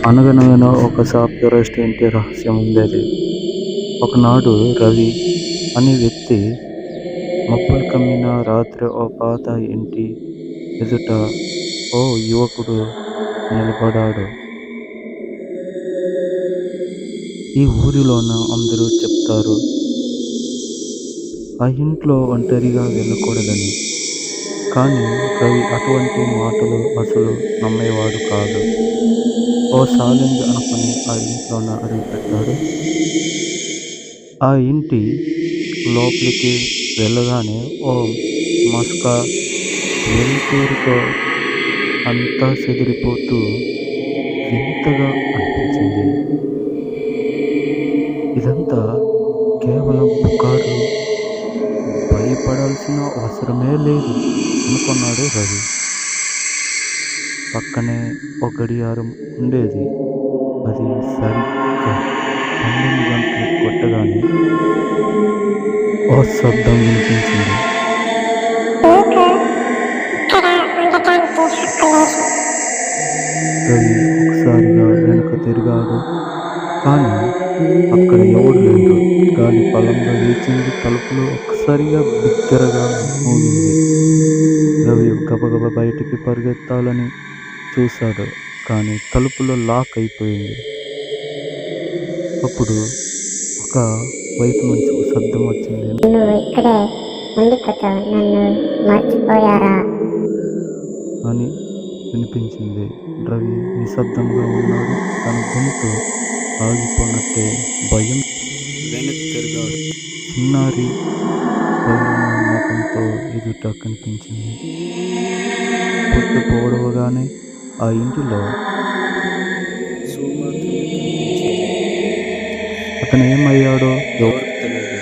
అనగనగా ఒక సాఫ్ట్‌వేర్ ఇంటి రహస్యం ఉండేది. ఒకనాడు రవి అనే వ్యక్తి మబ్బులు కమ్మిన రాత్రి ఓ పాత ఇంటి ఎదుట ఓ యువకుడు నిలబడ్డాడు. ఈ ఊరిలోన అందరూ చెప్తారు ఆ ఇంట్లో ఒంటరిగా వెళ్ళకూడదని. కానీ రవి అటువంటి మాటలు అసలు నమ్మేవాడు కాదు. ఓసారి అనుకుని ఆ ఇంట్లోన అడుగుపెట్టాడు. ఆ ఇంటి లోపలికి వెళ్ళగానే ఓ మసక వెలుతురుతో అంతా చెదిరిపోతూ వింతగా అనిపించింది. ఇదంతా కేవలం పుకార్లు, భయపడాల్సిన అవసరమే లేదు అనుకున్నాడు రవి. పక్కనే ఒక గడియారం ఉండేది. అది సరిగ్గా 12 గంటలు కొట్టగానే ఓ శబ్దం వినిపించింది. రవి ఒకసారిగా వెనుక తిరిగాడు. కానీ అక్కడ ఎవడు లేడు. గాలి బలంగా వీచింది. తలుపులు ఒక్కసారిగా బిగ్గరగా మోగింది. రవి గబగబా బయటికి పరిగెత్తాలని చూశాడు. కానీ తలుపులో లాక్ అయిపోయింది. అప్పుడు ఒక వైపు నుంచి ఒక శబ్దం వచ్చింది. నువ్వు ఇక్కడే ఉండిపోతావు, నన్ను మర్చిపోయారా అని వినిపించింది. రవి నిశ్శబ్దంగా ఉన్నాడు. తన గొంతు ఆగిపోయినట్టే భయం. వెనక్కి తిరిగాడు. చిన్నారి ముఖంతో ఎదుట కనిపించింది. పొద్దు పోవడగానే ఆ ఇంటిలో అతను ఏమయ్యాడో ఎవరికి తెలియదు.